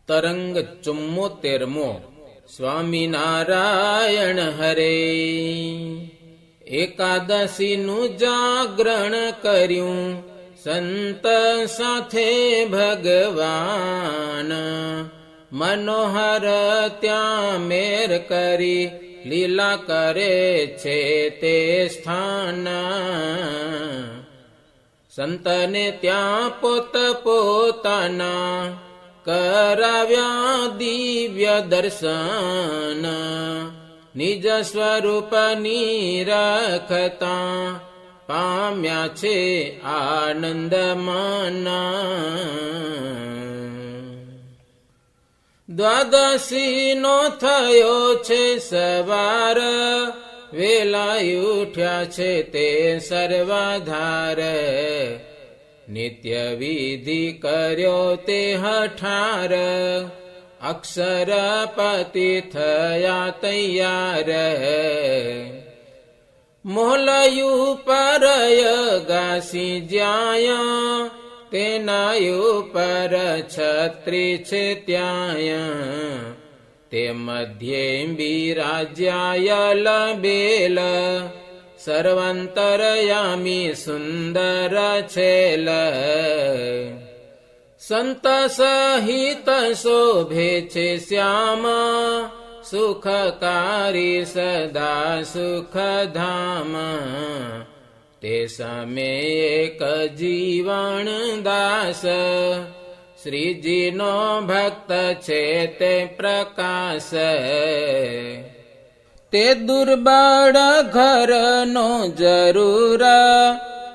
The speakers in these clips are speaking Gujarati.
તરંગ 74મો સ્વામિનારાયણ હરે. એકાદશીનું જાગરણ કર્યું સંત સાથે ભગવાન, મનોહર ત્યાં મેર કરી લીલા કરે છે તે સ્થાન. સંતને ત્યાં પોત પોતાના કરાવ્યા દિવ્ય દર્શન, નિજ સ્વરૂપની રખતા પામ્યા છે આનંદ મન. દ્વાદશીનો થયો છે સવાર, વેલા ઉઠ્યા છે તે સર્વાધાર. નિત્ય વિધિ કર્યો તે હઠાર, અક્ષરપતિ થયા તૈયાર. મોલયું પરય ગાસી જ્યાં, તેના ઉપર છત્રી છે ત્યાં. તે મધ્યે બિરાજ્યા બેલ, સર્વાંતરયામી સુંદર છેલ. સંત સહિત શોભે છે શ્યામ, સુખકારી સદા સુખધામ. તે સમયે એક જીવણ દાસ, શ્રીજીનો ભક્ત છે તે પ્રકાશ. તે દુર્બળ ઘરનો જરૂર,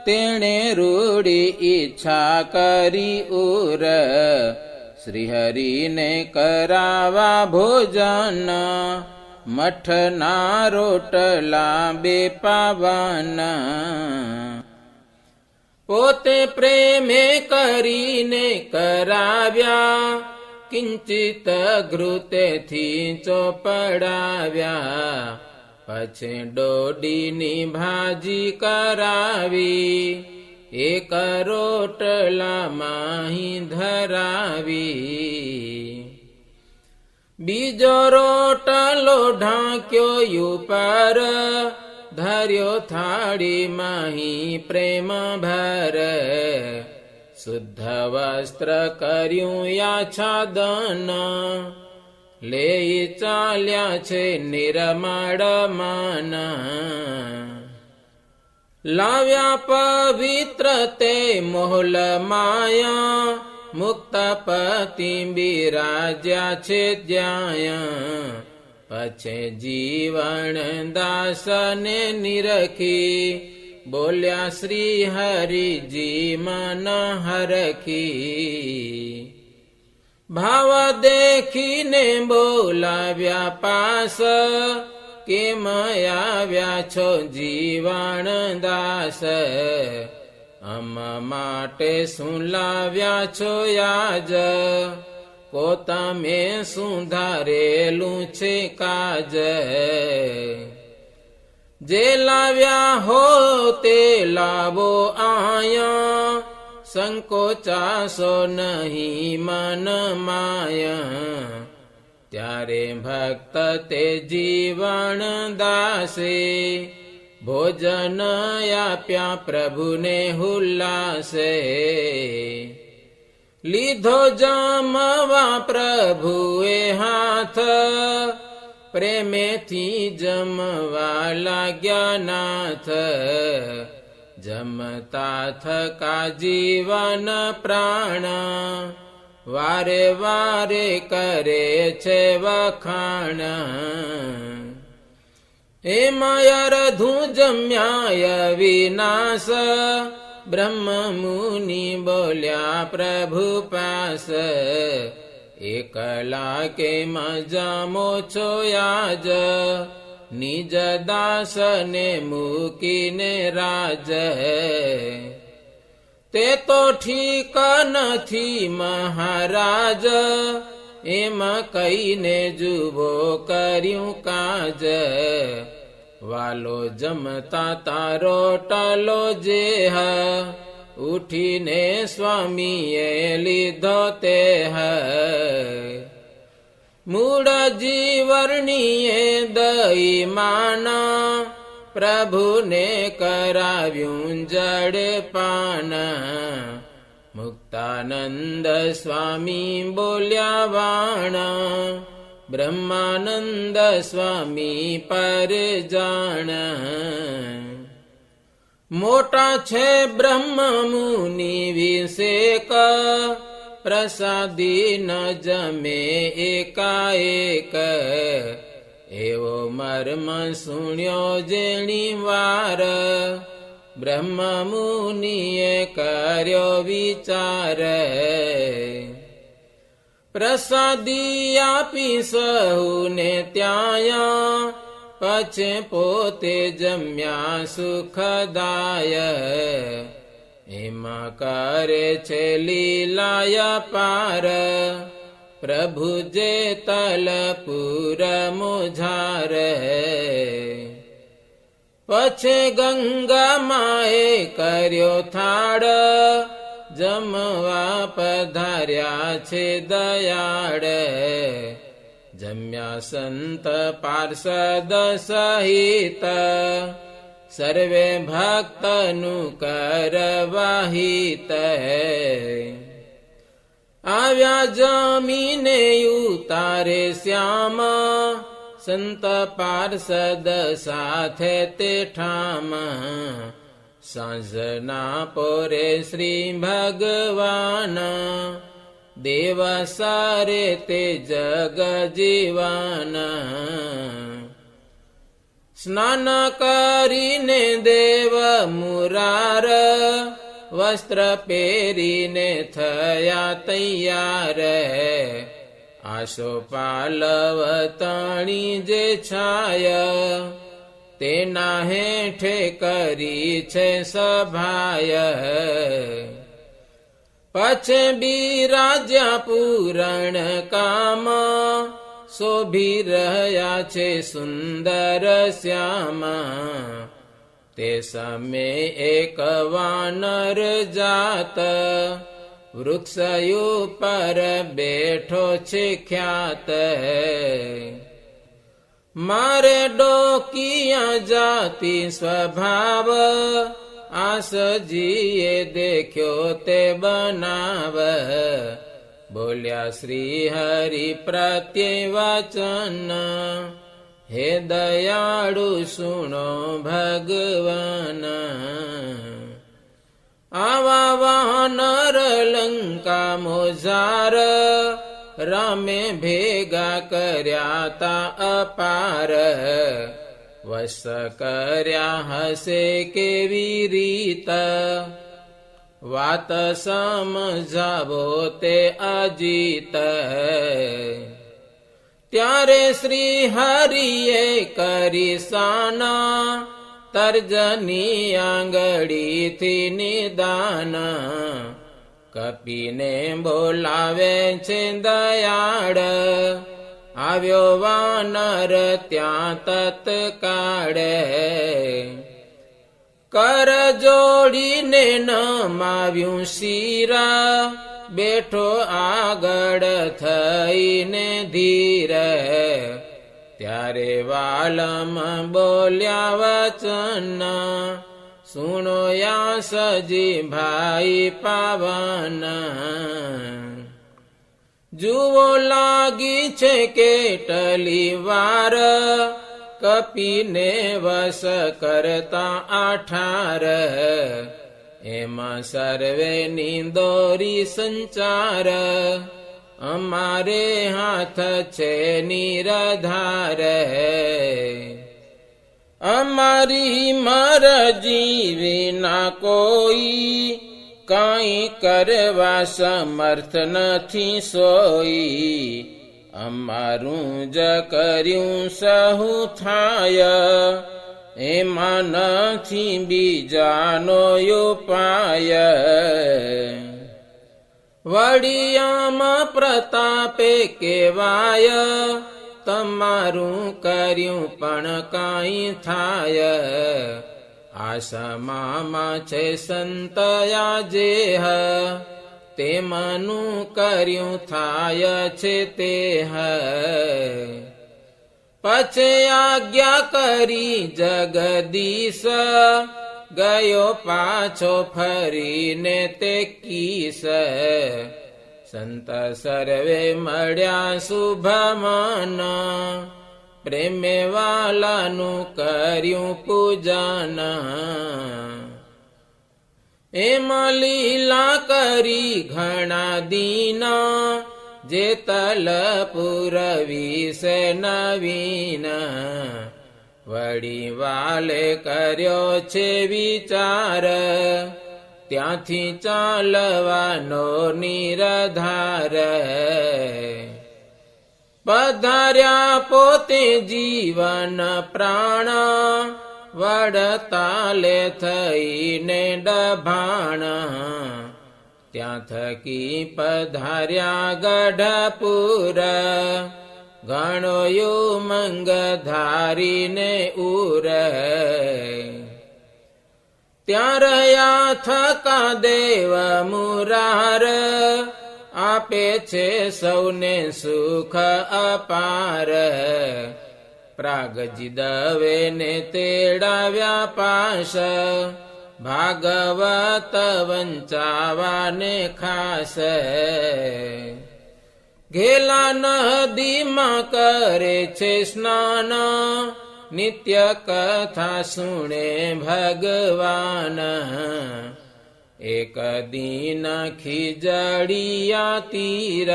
તેણે રૂડી ઈચ્છા કરી ઉર. શ્રીહરિને કરાવા ભોજન, મઠના રોટલા બે પાવન. પોતે પ્રેમે કરીને કરાવ્યા, કિંચિત ઘૃતેથી ચોપડાવ્યા. પછી ડોડીની ભાજી કરાવી, એક રોટલામાં ધરાવી. બીજો રોટલો ઢાંક્યો ઉપર, ધર્યો થાળીમાં પ્રેમ ભર. શુદ્ધ વસ્ત્ર કર્યું યાચ્છાદન, લઈ ચાલ્યા છે નિર્મળ મન. લાવ્યા પવિત્ર તે મોહલ માયા, મુક્તપતિ બિરાજ્યા છે જ્યાં. પછી જીવણ દાસને નિરખી, બોલ્યા શ્રી હરિજી મન હરખી. ભાવ દેખીને બોલાવ્યા પાસ, કેમ આવ્યા છો જીવણ દાસ. અમ માટે શું લાવ્યા છો યાજ, કો તમે સુધારેલું છે કાજ. જે લાવ્યા હો તે લાવો આયા, સંકોચાશો નહીં મન માયા. ત્યારે ભક્ત તે જીવણ દાસે, ભોજન આપ્યા પ્રભુને હુલ્લાસે. લીધો જમવા પ્રભુએ હાથ, પ્રેમેથી જમવા લાગ્યા નાથ. જમતા થકા જીવન પ્રાણ, વારે વારે કરે છે વખાણ. એમાં અર્ધું જમ્યા વિનાશ, બ્રહ્મ મુનિ બોલ્યા પ્રભુ પાસ. એકલા કેમ જામો છો આજ, નિજ દાસને મૂકીને રાજ. તે તો ઠીક નથી મહારાજ, એમ કહીને જુબો કર્યું કાજ. વાલો જમતા તારો ટલો જેહ, ઉઠીને સ્વામીએ લીધો તે. મૂળ જીવરણીએ દઈ માના પ્રભુને કરાવ્યું જળપાન મુક્તાનંદ સ્વામી બોલ્યા વાણ બ્રહ્માનંદ સ્વામી પર જાણ મોટા છે બ્રહ્મ મુનિ વિષેક પ્રસાદી ન જમે એકાએક એવો મર્મ સુણ્યો જેણી વાર બ્રહ્મ મુનિએ કર્યો વિચાર પ્રસાદી આપી સહુને ત્યાં પછી પોતે જમ્યા સુખદાય એમાં કરે છે લીલાય પાર પ્રભુ જે તલપુર મુઝાર પછી ગંગા માએ કર્યો થાળ જમવા પધાર્યા છે દયાળ જમ્યા સંત પાર્ષદ સહિત સર્વે ભક્તનું કરવાહિત આવ્યા જમીને ઉતારે શ્યામ સંત પાર્ષદ સાથે તે ઠામ સાંજના પોરે શ્રી ભગવાન દેવસારે તે જગ જીવાન સ્નાન કરીને દેવ મુરાર વસ્ત્ર પહેરીને થયા તૈયાર આસો પાલવતણી જે છાય તેના હેઠે કરી છે સભાય પછી બિરાજ્યા પૂરણ કામ શોભી રહ્યા છે સુંદર શ્યામા તે સમે એક વાનર જાત વૃક્ષ ઉપર બેઠો છે ખ્યાત મારે ડોકિયા જાતિ સ્વભાવ આસજીએ દેખ્યો તે બનાવ બોલ્યા શ્રી હરિ પ્રત્યે વચન હે દયાળુ સુણો ભગવાન આવા વાનર લંકા મોજાર રામે ભેગા કર્યા તા અપાર વશ કર્યા હશે કેવી રીત વાત સમજાવો તે અજીત ત્યારે શ્રી હરિએ કરી સાના તર્જની આંગળીથી નિદાન કપીને બોલાવે છે દયાળ આવ્યો વાનર ત્યાં તત્કાળ કર જોડીને નમાવ્યું શિરા બેઠો આગળ થઈને ધીર ત્યારે વાલમ બોલ્યા વચન સુણો યાસજી ભાઈ પાવન જુઓ લાગી છે કેટલી વાર કપીને વશ કરતા 18 એમાં સર્વેની દોરી સંચાર અમારે હાથ છે નિરાધાર અમારી મરજી વિના કોઈ કાંઈ કરવા સમર્થ નથી સોઈ અમારું જ કર્યું સહુ થાય એમાં નથી બીજાનો ઉપાય વડિયામાં પ્રતાપે કેવાય તમારું કર્યું પણ કાંઈ થાય આસામાં છે સંતયા જેહ તેમનું કર્યું થાય છે તે પછી આજ્ઞા કરી જગદીશ ગયો પાછો ફરીને તે કીસ સંત સર્વે મળ્યા શુભમન પ્રેમે વાલાનું કર્યું પૂજન એમાં લીલા કરી ઘણા દીના જે તલપુર વિશે નવીન વળી વાલે કર્યો છે વિચાર ત્યાંથી ચાલવાનો નિરધાર પધાર્યા પોતે જીવન પ્રાણ વડતાલે થઈને ડભાણ ત્યાં થકી પધાર્યા ગઢપુર ઘણો યુમંગ ધારીને ઉર ત્યાં રહ્યા થકા દેવ મુરાર આપે છે સૌને સુખ અપાર પ્રાગજી દવે ને તેડાવ્યા પાશ ભાગવત વંચાવાને ખાસ ઘેલા નદીમાં કરે છે સ્નાન નિત્ય કથા સુણે ભગવાન એક દિન ખીજડીયા તીર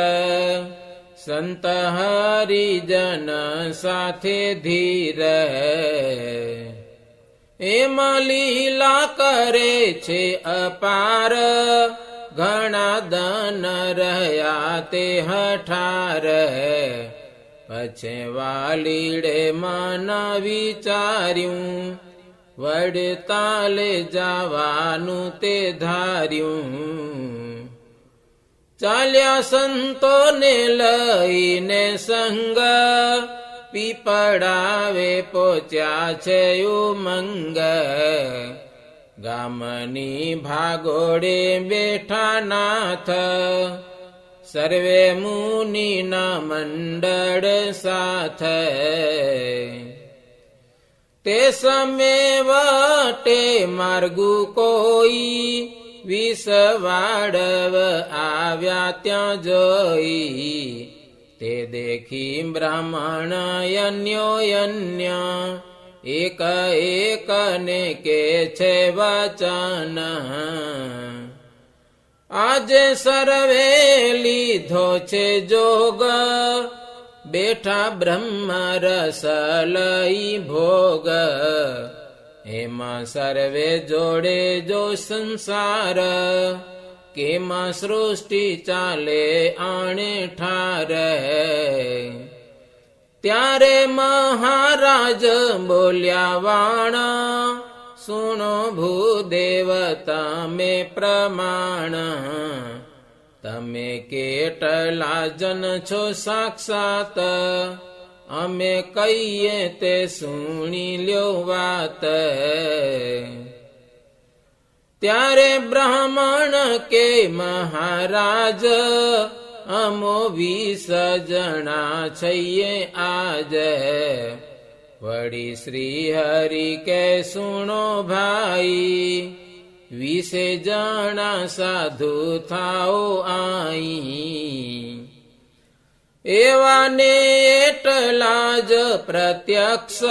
સંત હરિજન સાથે ધીર એમાં લીલા કરે છે અપાર ઘણા દન રહ્યા તે હઠાર પછી વાલીડે મન વિચાર્યું વડતાલે જવાનું તે ધાર્યું ચાલ્યા સંતોને લઈને સંગ પીપળાવે પહોંચ્યા છે ઉમંગ ગામની ભાગોડે બેઠા નાથ સર્વે મુનિના મંડળ સાથ તે સમે વટે માર્ગુ કોઈ વિષવાડવ આવ્યા ત્યાં જોઈ તે દેખી બ્રાહ્મણ અન્યોન્ય એક એક ને કે છે વચન આજે સર્વે લીધો છે જોગ બેઠા બ્રહ્મ રસ લઈ ભોગ એમાં સર્વે જોડે જો સંસાર કેમાં સૃષ્ટિ ચાલે આણે ઠાર ત્યારે મહારાજ બોલ્યા વાણા સુણો ભૂદેવ તમે પ્રમાણ તમે કેટલા જન છો સાક્ષાત અમે કહીએ તે સુણી લ્યો વાત ત્યારે બ્રાહ્મણ કે મહારાજ અમો 20 જણા છીએ આજ વળી શ્રી હરિ કે સુણો ભાઈ 20 જણા સાધુ થાઓ આઈ એવાને એટલા જ પ્રત્યક્ષ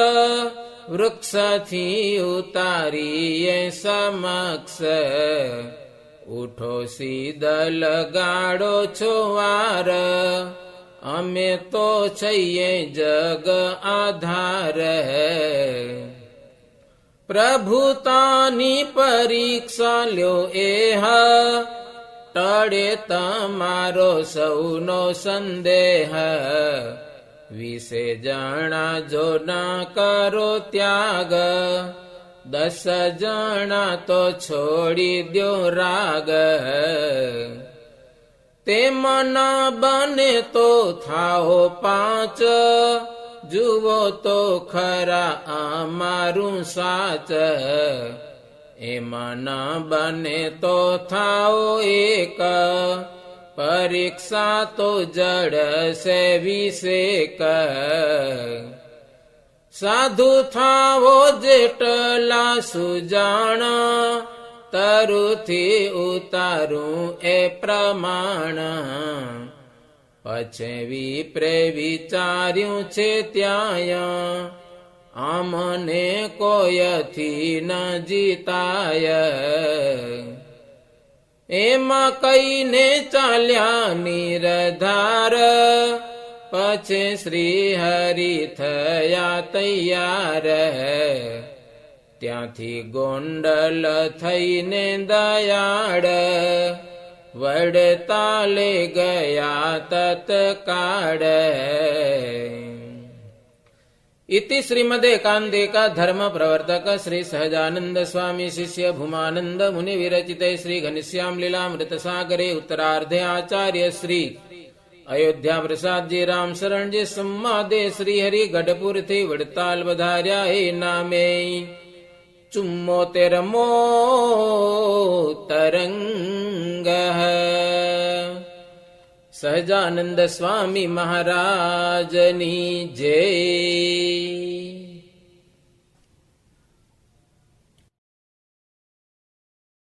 વૃક્ષથી ઉતારીએ સમક્ષ ઉઠો સીધલ ગાડો છો વાર અમે તો છીએ જગ આધાર પ્રભુતાની પરીક્ષા લ્યો એહ ટળે તમારો સૌનો સંદેહ 20 જણા જો ના કરો ત્યાગ 10 જણા તો છોડી દ્યો રાગ તેમ ન બને તો થાઓ 5 જુઓ તો ખરા અમારું સાચ એમાં ન બને તો થાઓ એક, પરીક્ષા તો જડશે વિષેક. સાધુ થાવો જેટલા સુજાણ, તરુથી ઉતારું એ પ્રમાણ. પછી વિપ્રે વિચાર્યું છે ત્યાં, આમને કોયથી ન જીતાય. એમાં કઈને ચાલ્યા નિરધાર, પછી શ્રી હરિ થયા તૈયાર. ત્યાંથી ગોંડલ થઈને દયાળ, વડતાલે ગયા તત્કાળ. इति श्रीमदेकान्तिका धर्म प्रवर्तक श्री सहजानंद स्वामी शिष्य भूमानंद मुनि विरचिते श्री घनश्याम लीलामृत सागरे उत्तरार्धे आचार्य श्री अयोध्या प्रसाद जी राम शरण जी संवादे श्री हरि गढ़पुर थी वड़ताल बधार्या हे नामे 74मो तरंग. સહજાનંદ સ્વામી મહારાજની જય.